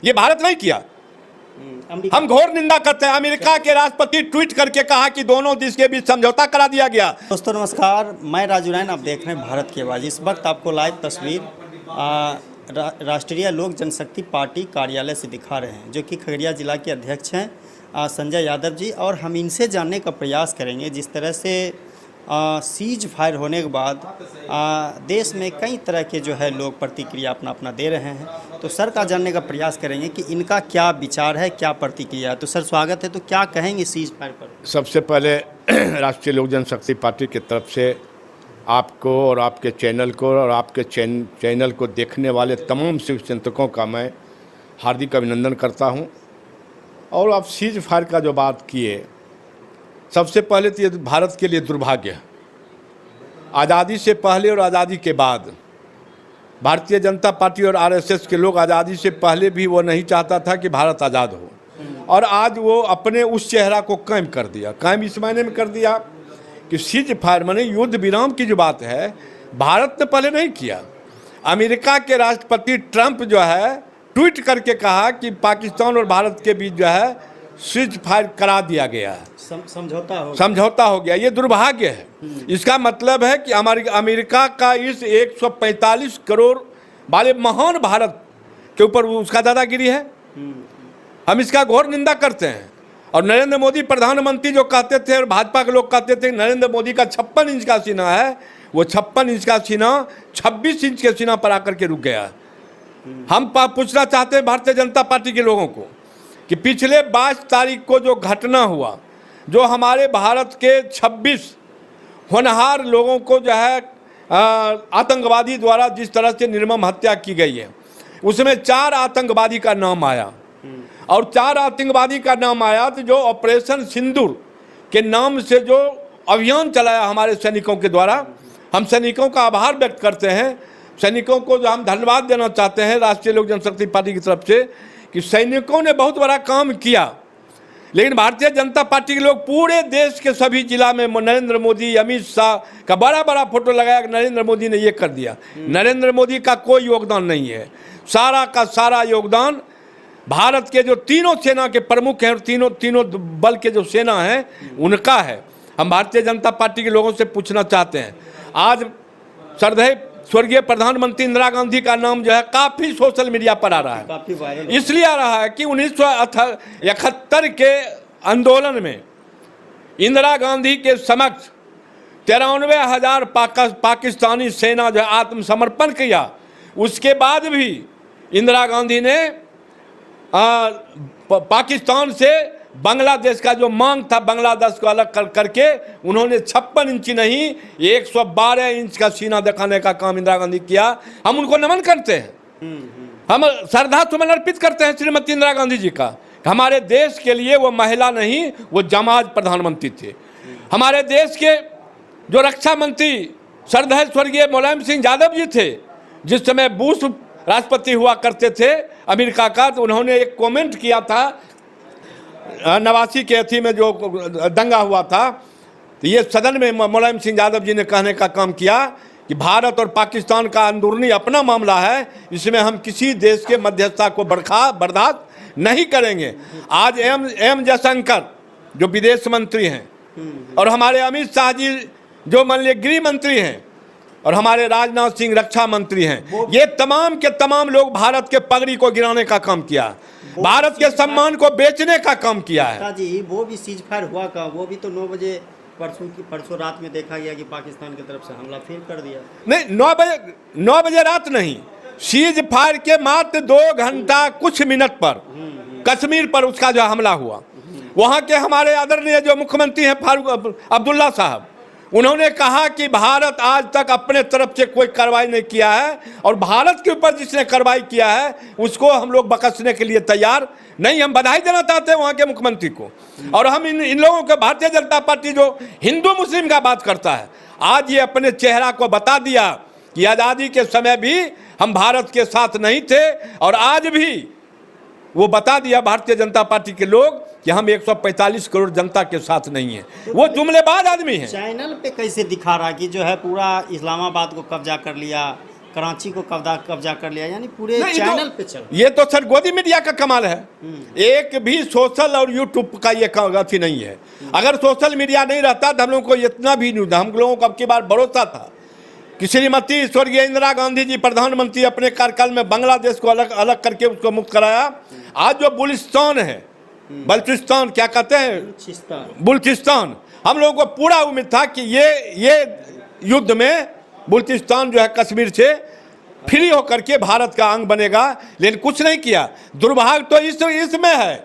ये भारत नहीं किया। हम घोर निंदा करते हैं। अमेरिका के राष्ट्रपति ट्वीट करके कहा कि दोनों देश के बीच समझौता करा दिया गया। दोस्तों नमस्कार, मैं राजू रैन, आप देख रहे हैं भारत की आवाज़। इस वक्त आपको लाइव तस्वीर राष्ट्रीय लोक जनशक्ति पार्टी कार्यालय से दिखा रहे हैं, जो कि खगड़िया जिला के अध्यक्ष हैं संजय यादव जी। और हम इनसे जानने का प्रयास करेंगे, जिस तरह से सीज फायर होने के बाद देश में कई तरह के जो है लोग प्रतिक्रिया अपना दे रहे हैं, तो सर का जानने का प्रयास करेंगे कि इनका क्या विचार है, क्या प्रतिक्रिया है। तो सर स्वागत है। तो क्या कहेंगे सीज फायर पर? सबसे पहले राष्ट्रीय लोक जनशक्ति पार्टी की तरफ से आपको और आपके चैनल को और आपके चैनल को देखने वाले तमाम शुभचिंतकों का मैं हार्दिक अभिनंदन करता हूं। और आप सीज फायर का जो बात किए, सबसे पहले तो ये भारत के लिए दुर्भाग्य है। आज़ादी से पहले और आज़ादी के बाद भारतीय जनता पार्टी और आरएसएस के लोग, आज़ादी से पहले भी वो नहीं चाहता था कि भारत आज़ाद हो, और आज वो अपने उस चेहरा को कायम कर दिया। कायम इस मायने में कर दिया कि सीज फायर माने युद्ध विराम की जो बात है, भारत ने पहले नहीं किया। अमेरिका के राष्ट्रपति ट्रंप जो है ट्वीट करके कहा कि पाकिस्तान और भारत के बीच जो है सीज फायर करा दिया गया है, समझौता हो गया। ये दुर्भाग्य है। इसका मतलब है कि अमेरिका का इस 145 करोड़ वाले महान भारत के ऊपर उसका दादागिरी है। हम इसका घोर निंदा करते हैं। और नरेंद्र मोदी प्रधानमंत्री जो कहते थे और भाजपा के लोग कहते थे नरेंद्र मोदी का 56 इंच का सीना है, वो 56 इंच का सीना 26 इंच के सीना पर आकर के रुक गया। हम पूछना चाहते हैं भारतीय जनता पार्टी के लोगों को कि पिछले 22 तारीख को जो घटना हुआ, जो हमारे भारत के 26 होनहार लोगों को जो है आतंकवादी द्वारा जिस तरह से निर्मम हत्या की गई है, उसमें 4 आतंकवादी का नाम आया। और 4 आतंकवादी का नाम आया तो जो ऑपरेशन सिंदूर के नाम से जो अभियान चलाया हमारे सैनिकों के द्वारा, हम सैनिकों का आभार व्यक्त करते हैं। सैनिकों को जो हम धन्यवाद देना चाहते हैं राष्ट्रीय लोक जनशक्ति पार्टी की तरफ से कि सैनिकों ने बहुत बड़ा काम किया। लेकिन भारतीय जनता पार्टी के लोग पूरे देश के सभी जिला में नरेंद्र मोदी, अमित शाह का बड़ा फोटो लगाया कि नरेंद्र मोदी ने ये कर दिया। नरेंद्र मोदी का कोई योगदान नहीं है। सारा का सारा योगदान भारत के जो तीनों सेना के प्रमुख हैं और तीनों बल के जो सेना हैं उनका है। हम भारतीय जनता पार्टी के लोगों से पूछना चाहते हैं, आज श्रद्धेय स्वर्गीय प्रधानमंत्री इंदिरा गांधी का नाम जो है काफ़ी सोशल मीडिया पर आ रहा है। इसलिए आ रहा है कि 1971 के आंदोलन में इंदिरा गांधी के समक्ष 93,000 पाकिस्तानी सेना जो आत्मसमर्पण किया। उसके बाद भी इंदिरा गांधी ने पाकिस्तान से बांग्लादेश का जो मांग था, बांग्लादेश को अलग करके उन्होंने 56 इंच नहीं 112 इंच का सीना दिखाने का काम इंदिरा गांधी किया। हम उनको नमन करते हैं। हम श्रद्धा सुमन अर्पित करते हैं श्रीमती इंदिरा गांधी जी का। हमारे देश के लिए वो महिला नहीं, वो जांबाज प्रधानमंत्री थे। हमारे देश के जो रक्षा मंत्री श्रद्धेय स्वर्गीय मुलायम सिंह यादव जी थे, जिस समय बुश राष्ट्रपति हुआ करते थे अमेरिका का, तो उन्होंने एक कमेंट किया था 89 के अथी में जो दंगा हुआ था, तो ये सदन में मुलायम सिंह यादव जी ने कहने का काम किया कि भारत और पाकिस्तान का अंदरूनी अपना मामला है, इसमें हम किसी देश के मध्यस्थता को बर्दाश्त नहीं करेंगे। आज एम जयशंकर जो विदेश मंत्री हैं और हमारे अमित शाह जी जो मान लीजिए गृह मंत्री हैं और हमारे राजनाथ सिंह रक्षा मंत्री हैं, ये तमाम के तमाम लोग भारत के पगड़ी को गिराने का काम किया, भारत के सम्मान को बेचने का काम किया है। जी वो भी सीज फायर हुआ का, वो भी तो 9 बजे परसों रात में देखा गया कि पाकिस्तान की तरफ से हमला फिर कर दिया। नहीं, 9 बजे रात नहीं, सीज फायर के मात्र 2 घंटा कुछ मिनट पर कश्मीर पर उसका जो हमला हुआ, वहाँ के हमारे आदरणीय जो मुख्यमंत्री हैं फारूक अब्दुल्ला साहब, उन्होंने कहा कि भारत आज तक अपने तरफ से कोई कार्रवाई नहीं किया है और भारत के ऊपर जिसने कार्रवाई किया है उसको हम लोग बख्शने के लिए तैयार नहीं। हम बधाई देना चाहते हैं वहाँ के मुख्यमंत्री को। और हम इन लोगों को, भारतीय जनता पार्टी जो हिंदू मुस्लिम का बात करता है, आज ये अपने चेहरा को बता दिया कि आज़ादी के समय भी हम भारत के साथ नहीं थे और आज भी वो बता दिया भारतीय जनता पार्टी के लोग कि हम 145 करोड़ जनता के साथ नहीं है। वो जुमलेबाज आदमी है। चैनल पे कैसे दिखा रहा कि जो है पूरा इस्लामाबाद को कब्जा कर लिया, कराची को कब्जा कर लिया, यानी पूरे नहीं, चैनल पे चल। ये तो सर गोदी मीडिया का कमाल है। एक भी सोशल और यूट्यूब का ये अथी नहीं है। अगर सोशल मीडिया नहीं रहता तो हम लोगों को इतना भी नहीं, हम लोगों को अब की बार भरोसा था कि श्रीमती स्वर्गीय इंदिरा गांधी जी प्रधानमंत्री अपने कार्यकाल में बांग्लादेश को अलग अलग करके उसको मुक्त कराया। आज जो बुलिस्तान है, बल्चिस्तान क्या कहते हैं, बुल्चिस्तान, हम लोगों को पूरा उम्मीद था कि ये युद्ध में बुल्चिस्तान जो है कश्मीर से फ्री होकर के भारत का अंग बनेगा, लेकिन कुछ नहीं किया। दुर्भाग्य तो इसमें है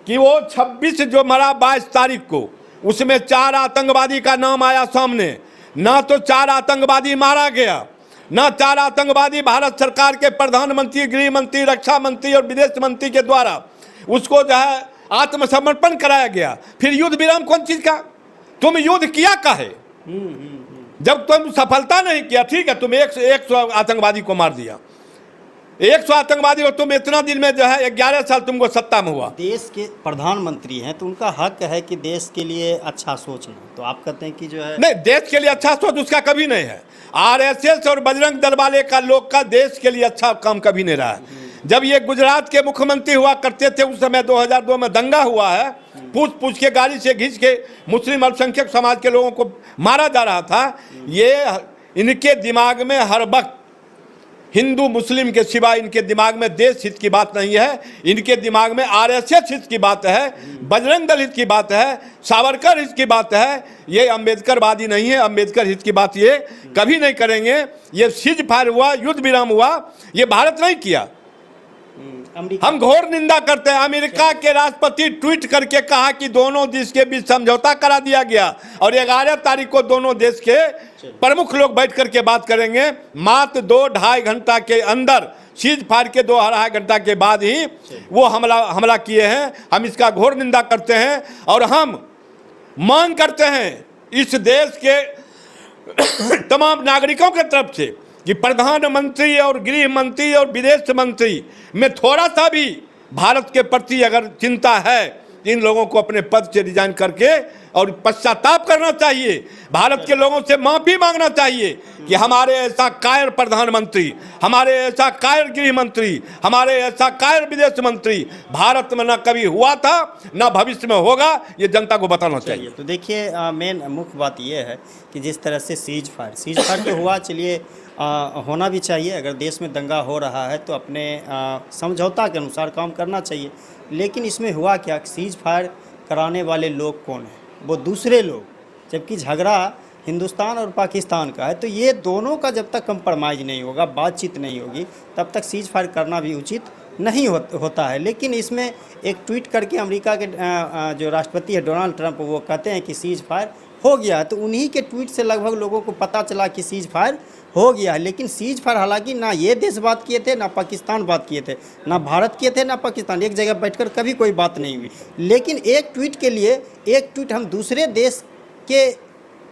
कि वो 26 जो मरा 22 तारीख को, उसमें 4 आतंकवादी का नाम आया सामने। ना तो 4 आतंकवादी मारा गया, ना 4 आतंकवादी भारत सरकार के प्रधानमंत्री, गृह मंत्री, रक्षा मंत्री और विदेश मंत्री के द्वारा उसको जो है आत्मसमर्पण कराया गया। फिर युद्ध विराम कौन चीज का? तुम युद्ध किया काहे? जब तुम सफलता नहीं किया, ठीक है, तुम 100 आतंकवादी को मार दिया, 100 आतंकवादी को तुम इतना दिन में जो है 11 साल तुमको सत्ता में हुआ। देश के प्रधानमंत्री हैं तो उनका हक है कि देश के लिए अच्छा सोचना। तो आप कहते हैं कि जो है नहीं, देश के लिए अच्छा सोच उसका कभी नहीं है। आरएसएस और बजरंग दल वाले का लोग का देश के लिए अच्छा काम कभी नहीं रहा है। जब ये गुजरात के मुख्यमंत्री हुआ करते थे, उस समय 2002 में दंगा हुआ है, पूछ के गाड़ी से घिंच के मुस्लिम अल्पसंख्यक समाज के लोगों को मारा जा रहा था। ये इनके दिमाग में हर वक्त हिंदू मुस्लिम के सिवा इनके दिमाग में देश हित की बात नहीं है। इनके दिमाग में आरएसएस हित की बात है, बजरंग दल हित की बात है, सावरकर हित की बात है। ये अम्बेडकरवादी नहीं है, अम्बेडकर हित की बात ये कभी नहीं करेंगे। ये सीज फायर हुआ, युद्ध विराम हुआ, ये भारत नहीं किया। हम घोर निंदा करते हैं। अमेरिका के राष्ट्रपति ट्वीट करके कहा कि दोनों देश के बीच समझौता करा दिया गया और 11 तारीख को दोनों देश के प्रमुख लोग बैठ करके बात करेंगे। मात्र 2-2.5 घंटा के अंदर, सीज फायर के 2-2.5 घंटा के बाद ही वो हमला किए हैं। हम इसका घोर निंदा करते हैं और हम मांग करते हैं इस देश के तमाम नागरिकों के तरफ से कि प्रधानमंत्री और गृह मंत्री और विदेश मंत्री में थोड़ा सा भी भारत के प्रति अगर चिंता है, इन लोगों को अपने पद से रिजाइन करके और पश्चाताप करना चाहिए। भारत के लोगों से माफी मांगना चाहिए कि हमारे ऐसा कायर प्रधानमंत्री, हमारे ऐसा कायर गृह मंत्री, हमारे ऐसा कायर विदेश मंत्री भारत में न कभी हुआ था, न भविष्य में होगा। ये जनता को बताना चाहिए। तो देखिए, मेन मुख्य बात यह है कि जिस तरह से सीज फायर तो हुआ, चलिए होना भी चाहिए। अगर देश में दंगा हो रहा है तो अपने समझौता के अनुसार काम करना चाहिए। लेकिन इसमें हुआ क्या, सीज फायर कराने वाले लोग कौन हैं? वो दूसरे लोग, जबकि झगड़ा हिंदुस्तान और पाकिस्तान का है। तो ये दोनों का जब तक कंप्रोमाइज़ नहीं होगा, बातचीत नहीं होगी, तब तक सीज फायर करना भी उचित नहीं होता है। लेकिन इसमें एक ट्वीट करके अमेरिका के जो राष्ट्रपति है डोनाल्ड ट्रंप, वो कहते हैं कि सीज फायर हो गया है। तो उन्हीं के ट्वीट से लगभग लोगों को पता चला कि सीज फायर हो गया है। लेकिन सीज फायर हालांकि ना ये देश बात किए थे, ना पाकिस्तान बात किए थे, ना भारत किए थे, ना पाकिस्तान, एक जगह बैठकर कभी कोई बात नहीं हुई। लेकिन एक ट्वीट के लिए, एक ट्वीट हम दूसरे देश के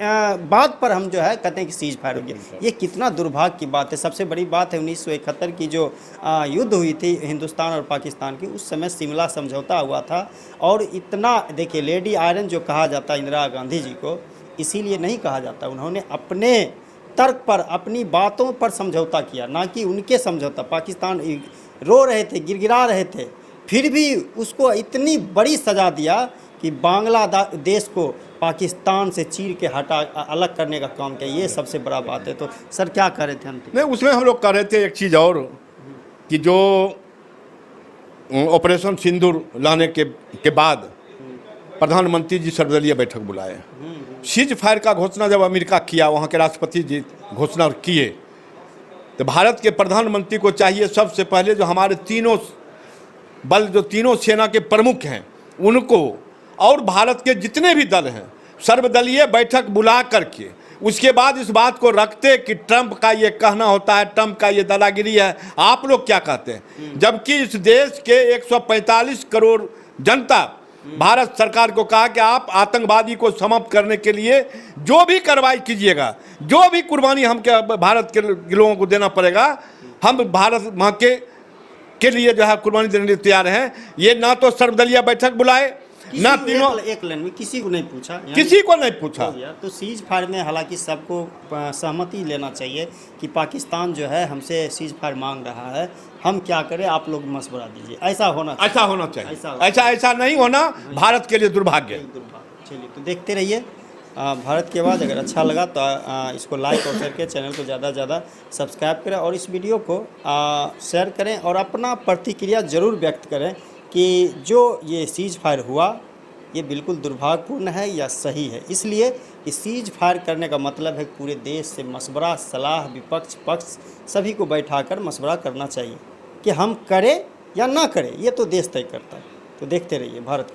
बात पर हम जो है कहते हैं कि सीज फायर हो गया। ये कितना दुर्भाग्य की बात है। सबसे बड़ी बात है 1971 की जो युद्ध हुई थी हिंदुस्तान और पाकिस्तान की, उस समय शिमला समझौता हुआ था। और इतना देखिए, लेडी आयरन जो कहा जाता है इंदिरा गांधी जी को, इसीलिए नहीं कहा जाता, उन्होंने अपने तर्क पर, अपनी बातों पर समझौता किया, ना कि उनके समझौता। पाकिस्तान रो रहे थे, गिड़गिड़ा रहे थे, फिर भी उसको इतनी बड़ी सज़ा दिया कि बांग्लादेश को पाकिस्तान से चीर के हटा अलग करने का काम किया। ये सबसे बड़ा बात है। तो सर क्या कर रहे थे हम? नहीं, उसमें हम लोग कर रहे थे एक चीज़ और कि जो ऑपरेशन सिंदूर लाने के बाद प्रधानमंत्री जी सर्वदलीय बैठक बुलाए। सीज फायर का घोषणा जब अमेरिका किया, वहाँ के राष्ट्रपति जी घोषणा किए, तो भारत के प्रधानमंत्री को चाहिए सबसे पहले जो हमारे तीनों बल, जो तीनों सेना के प्रमुख हैं, उनको और भारत के जितने भी दल हैं, सर्वदलीय बैठक बुला करके उसके बाद इस बात को रखते कि ट्रंप का ये कहना होता है, ट्रंप का ये दादागिरी है, आप लोग क्या कहते हैं? जबकि इस देश के 145 करोड़ जनता भारत सरकार को कहा कि आप आतंकवादी को समाप्त करने के लिए जो भी कार्रवाई कीजिएगा, जो भी कुर्बानी हम भारत के लोगों को देना पड़ेगा, हम भारत वहाँ के लिए जो है कुर्बानी देने के लिए तैयार हैं। ये ना तो सर्वदलीय बैठक बुलाए, ना तीनों, एक लाइन में किसी को नहीं पूछा, यानी किसी को नहीं पूछा। हो गया। तो सीज फायर में हालांकि सबको सहमति लेना चाहिए कि पाकिस्तान जो है हमसे सीज फायर मांग रहा है, हम क्या करें, आप लोग मशवरा दीजिए, ऐसा होना चाहिए। ऐसा होना चाहिए, ऐसा ऐसा नहीं होना भारत के लिए दुर्भाग्य। चलिए, तो देखते रहिए भारत की आवाज़। अगर अच्छा लगा तो इसको लाइक और शेयर करें, चैनल को ज़्यादा से ज़्यादा सब्सक्राइब करें और इस वीडियो को शेयर करें और अपना प्रतिक्रिया ज़रूर व्यक्त करें कि जो ये सीज फायर हुआ ये बिल्कुल दुर्भाग्यपूर्ण है या सही है। इसलिए कि सीज फायर करने का मतलब है पूरे देश से मशवरा, सलाह, विपक्ष, पक्ष सभी को बैठाकर मशवरा करना चाहिए कि हम करें या ना करें, ये तो देश तय करता है। तो देखते रहिए भारत।